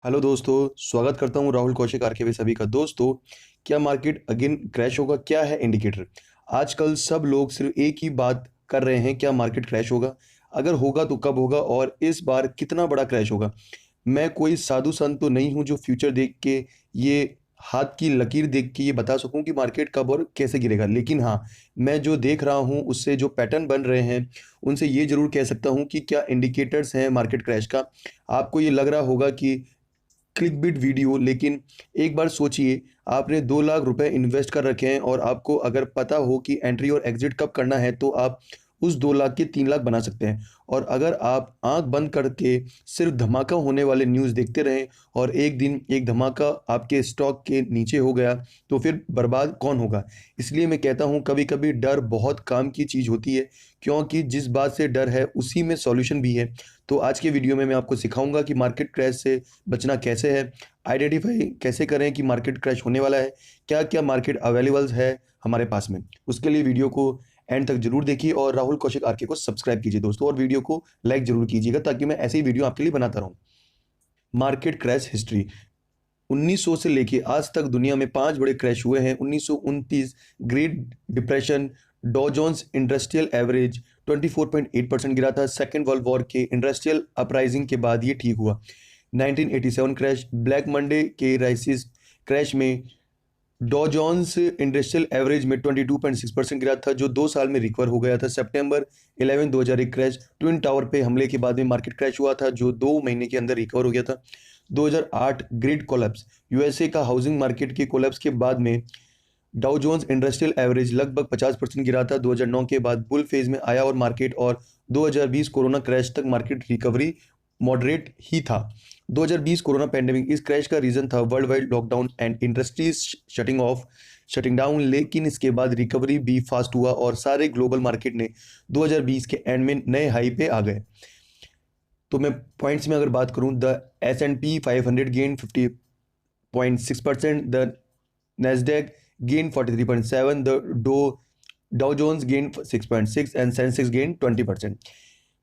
Hello दोस्तों, स्वागत करता हूँ राहुल कौशिक आर के सभी का। दोस्तों, क्या मार्केट अगेन क्रैश होगा? क्या है इंडिकेटर? आजकल सब लोग सिर्फ एक ही बात कर रहे हैं, क्या मार्केट क्रैश होगा? अगर होगा तो कब होगा और इस बार कितना बड़ा क्रैश होगा? मैं कोई साधु संत तो नहीं हूँ जो फ्यूचर देख के ये हाथ की लकीर देख के ये बता सकूं कि मार्केट कब और कैसे गिरेगा। लेकिन हाँ, मैं जो देख रहा हूँ उससे जो पैटर्न बन रहे हैं उनसे ये ज़रूर कह सकता हूँ कि क्या इंडिकेटर्स हैं मार्केट क्रैश का। आपको ये लग रहा होगा कि क्लिकबिट वीडियो, लेकिन एक बार सोचिए, आपने 2 लाख रुपए इन्वेस्ट कर रखे हैं और आपको अगर पता हो कि एंट्री और एग्जिट कब करना है तो आप उस 2 लाख के 3 लाख बना सकते हैं। और अगर आप आंख बंद करके सिर्फ धमाका होने वाले न्यूज़ देखते रहें और एक दिन एक धमाका आपके स्टॉक के नीचे हो गया तो फिर बर्बाद कौन होगा? इसलिए मैं कहता हूँ कभी कभी डर बहुत काम की चीज़ होती है, क्योंकि जिस बात से डर है उसी में सॉल्यूशन भी है। तो आज के वीडियो में मैं आपको सिखाऊंगा कि मार्केट क्रैश से बचना कैसे है, आइडेंटिफाई कैसे करें कि मार्केट क्रैश होने वाला है, क्या-क्या मार्केट अवेलेबल्स है हमारे पास में। उसके लिए वीडियो को एंड तक जरूर देखिए और राहुल कौशिक आरके को सब्सक्राइब कीजिए दोस्तों, और वीडियो को लाइक जरूर कीजिएगा ताकि मैं ऐसे ही वीडियो आपके लिए बनाता रहूं। Market crash history. 1900 से लेके आज तक दुनिया में 5 बड़े क्रैश हुए हैं। 1929 ग्रेट डिप्रेशन, डॉ जोन्स इंडस्ट्रियल एवरेज 24.8% गिरा था। सेकेंड वर्ल्ड वॉर के इंडस्ट्रियल अपराइजिंग के बाद ये ठीक हुआ। 1987 क्रैश, ब्लैक मंडे के राइसिस क्रैश में डॉ जोन्स इंडस्ट्रियल एवरेज में 22.6% गिरा था, जो 2 साल में रिकवर हो गया था। सितंबर 11 2001 क्रैश, ट्विन टावर पे हमले के बाद में मार्केट क्रैश हुआ था, जो 2 महीने के अंदर रिकवर हो गया था। 2008 ग्रेट कोलैप्स, यूएसए का हाउसिंग मार्केट के कोलैप्स के बाद में डाउ जोन्स इंडस्ट्रियल एवरेज लगभग 50% गिरा था। 2009 के बाद बुल फेज में आया और मार्केट, और 2020 कोरोना क्रैश तक मार्केट रिकवरी मॉडरेट ही था। 2020 कोरोना पैंडेमिक इस क्रैश का रीजन था, world wide lockdown and industries shutting down, लेकिन इसके बाद रिकवरी भी फास्ट हुआ और सारे ग्लोबल मार्केट ने 2020 के एंड में नए हाई पे आ गए। तो मैं पॉइंट्स में अगर बात करूं, the S&P 500 gain 50.6%, the Nasdaq gained 43.7, the Dow Jones gained 6.6 and Sensex gained 20%।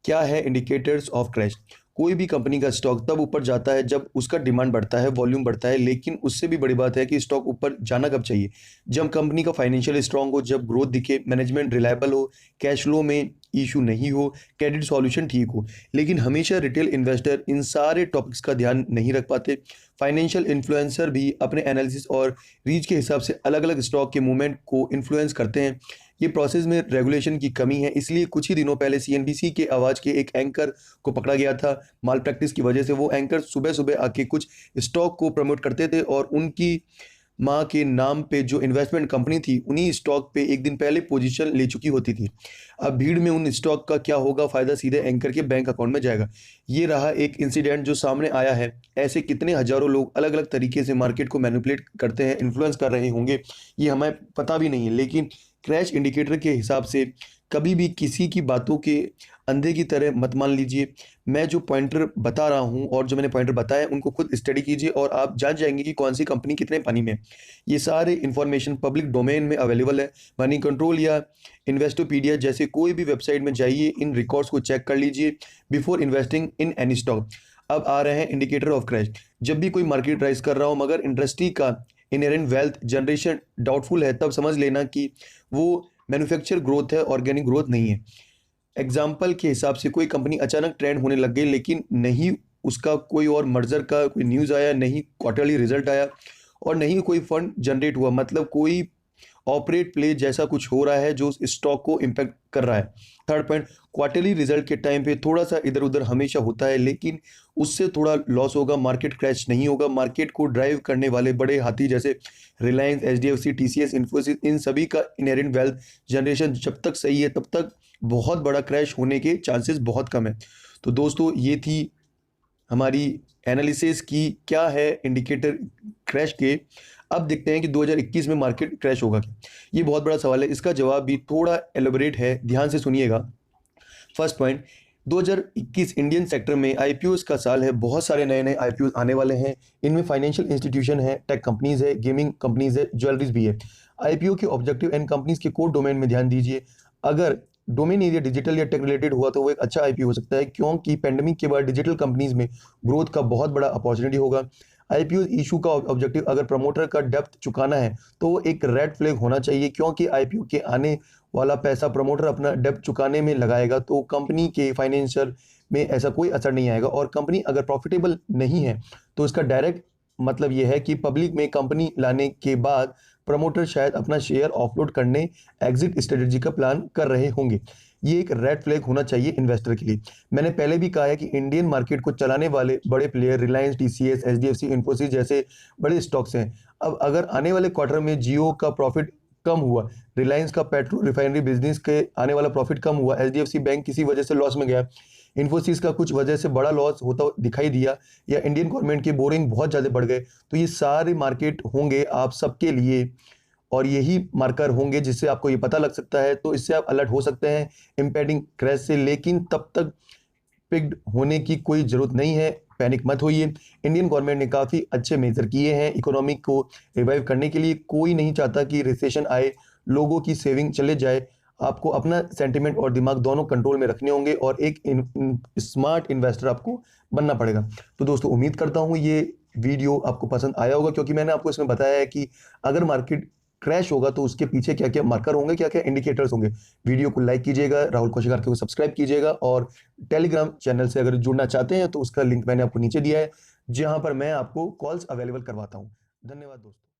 क्या है इंडिकेटर्स ऑफ क्रैश? कोई भी कंपनी का स्टॉक तब ऊपर जाता है जब उसका डिमांड बढ़ता है, वॉल्यूम बढ़ता है, लेकिन उससे भी बड़ी बात है कि स्टॉक ऊपर जाना कब चाहिए? जब कंपनी का फाइनेंशियल स्ट्रांग हो, जब ग्रोथ दिखे, मैनेजमेंट रिलायबल हो, कैश फ्लो में इशू नहीं हो, क्रेडिट सॉल्यूशन ठीक हो। लेकिन हमेशा रिटेल इन्वेस्टर इन सारे टॉपिक्स का ध्यान नहीं रख पाते। फाइनेंशियल इन्फ्लुएंसर भी अपने एनालिसिस और रीच के हिसाब से अलग अलग स्टॉक के मूवमेंट को इन्फ्लुएंस करते हैं। ये प्रोसेस में रेगुलेशन की कमी है, इसलिए कुछ ही दिनों पहले CNBC के आवाज़ के एक एंकर को पकड़ा गया था माल प्रैक्टिस की वजह से। वो एंकर सुबह सुबह आके कुछ स्टॉक को प्रमोट करते थे और उनकी माँ के नाम पे जो इन्वेस्टमेंट कंपनी थी उन्हीं स्टॉक पे एक दिन पहले पोजीशन ले चुकी होती थी। अब भीड़ में उन स्टॉक का क्या होगा? फायदा सीधे एंकर के बैंक अकाउंट में जाएगा। ये रहा एक इंसिडेंट जो सामने आया है। ऐसे कितने हजारों लोग अलग अलग तरीके से मार्केट को मैनिपुलेट करते हैं, इन्फ्लुएंस कर रहे होंगे, ये हमें पता भी नहीं है। लेकिन क्रैश इंडिकेटर के हिसाब से कभी भी किसी की बातों के अंधे की तरह मत मान लीजिए। मैं जो पॉइंटर बता रहा हूं और जो मैंने पॉइंटर बताया उनको खुद स्टडी कीजिए और आप जान जाएंगे कि कौन सी कंपनी कितने पानी में। ये सारे इन्फॉर्मेशन पब्लिक डोमेन में अवेलेबल है। मनी कंट्रोल या इन्वेस्टोपीडिया जैसे कोई भी वेबसाइट में जाइए, इन रिकॉर्ड्स को चेक कर लीजिए before investing in any stock. अब आ रहे हैं इंडिकेटर ऑफ क्रैश। जब भी कोई मार्केट राइज कर रहा हो मगर इंडस्ट्री का इनहेरेंट वेल्थ जनरेशन डाउटफुल है, तब समझ लेना कि वो मैन्युफैक्चर ग्रोथ है, ऑर्गेनिक ग्रोथ नहीं है। एग्जाम्पल के हिसाब से कोई कंपनी अचानक ट्रेंड होने लग गई, लेकिन नहीं उसका कोई और मर्जर का कोई न्यूज़ आया, नहीं क्वार्टरली रिजल्ट आया और नहीं कोई फंड जनरेट हुआ, मतलब कोई ऑपरेट प्ले जैसा कुछ हो रहा है जो स्टॉक को इम्पैक्ट कर रहा है। थर्ड पॉइंट, क्वार्टरली रिजल्ट के टाइम पे थोड़ा सा इधर उधर हमेशा होता है, लेकिन उससे थोड़ा लॉस होगा, मार्केट क्रैश नहीं होगा। मार्केट को ड्राइव करने वाले बड़े हाथी जैसे रिलायंस, HDFC, TCS, इन्फोसिस, इन सभी का इनहेरेंट वेल्थ जनरेशन जब तक सही है तब तक बहुत बड़ा क्रैश होने के चांसेस बहुत कम है। तो दोस्तों, ये थी हमारी एनालिसिस की क्या है इंडिकेटर क्रैश के। अब देखते हैं कि 2021 में मार्केट क्रैश होगा क्या? ये बहुत बड़ा सवाल है, इसका जवाब भी थोड़ा एलोबरेट है, ध्यान से सुनिएगा। फर्स्ट पॉइंट, 2021 इंडियन सेक्टर में IPOs का साल है। बहुत सारे नए नए IPOs आने वाले हैं। इनमें फाइनेंशियल इंस्टीट्यूशन है, टेक कंपनीज है, गेमिंग कंपनीज है, ज्वेलरीज भी है। IPO के ऑब्जेक्टिव एंड कंपनीज के कोर डोमेन में ध्यान दीजिए। अगर डोमेन एरिया डिजिटल या टेक रिलेटेड हुआ तो वो एक अच्छा आईपीओ हो सकता है, क्योंकि पेंडेमिक के बाद डिजिटल कंपनीज में ग्रोथ का बहुत बड़ा अपॉर्चुनिटी होगा। आईपीओ इशू का ऑब्जेक्टिव अगर प्रमोटर का डेप्थ चुकाना है तो वो एक रेड फ्लैग होना चाहिए, क्योंकि आईपीओ के आने वाला पैसा प्रमोटर अपना डेप्थ चुकाने में लगाएगा तो कंपनी के फाइनेंशियल में ऐसा कोई असर नहीं आएगा। और कंपनी अगर प्रॉफिटेबल नहीं है तो इसका डायरेक्ट मतलब यह है कि पब्लिक में कंपनी लाने के बाद प्रमोटर शायद अपना शेयर ऑफलोड करने एग्जिट स्ट्रेटजी का प्लान कर रहे होंगे। ये एक रेड फ्लैग होना चाहिए इन्वेस्टर के लिए। मैंने पहले भी कहा है कि इंडियन मार्केट को चलाने वाले बड़े player Reliance, TCS, HDFC, Infosys जैसे बड़े स्टॉक्स हैं। अब अगर आने वाले क्वार्टर में जियो का प्रॉफिट कम हुआ, रिलायंस का पेट्रोल रिफाइनरी बिजनेस के आने वाला प्रॉफिट कम हुआ, एचडीएफसी बैंक किसी वजह से लॉस में गया, इन्फोसिस का कुछ वजह से बड़ा लॉस होता दिखाई दिया, या इंडियन गवर्नमेंट के बोरिंग बहुत ज़्यादा बढ़ गए, तो ये सारे मार्केट होंगे आप सबके लिए और यही मार्कर होंगे जिससे आपको ये पता लग सकता है। तो इससे आप अलर्ट हो सकते हैं इम्पेंडिंग क्रैश से, लेकिन तब तक पिक्ड होने की कोई ज़रूरत नहीं है, पैनिक मत होइए। इंडियन गवर्नमेंट ने काफ़ी अच्छे मेजर किए हैं इकोनॉमी को रिवाइव करने के लिए। कोई नहीं चाहता कि रिसेशन आए, लोगों की सेविंग चले जाए। आपको अपना सेंटिमेंट और दिमाग दोनों कंट्रोल में रखने होंगे और एक स्मार्ट इन्वेस्टर आपको बनना पड़ेगा। तो दोस्तों उम्मीद करता हूँ ये वीडियो आपको पसंद आया होगा, क्योंकि मैंने आपको इसमें बताया है कि अगर मार्केट क्रैश होगा तो उसके पीछे क्या क्या मार्कर होंगे, क्या क्या इंडिकेटर्स होंगे। वीडियो को लाइक कीजिएगा, राहुल कौशिक को सब्सक्राइब कीजिएगा और टेलीग्राम चैनल से अगर जुड़ना चाहते हैं तो उसका लिंक मैंने आपको नीचे दिया है, जहां पर मैं आपको कॉल्स अवेलेबल करवाता हूं। धन्यवाद दोस्तों।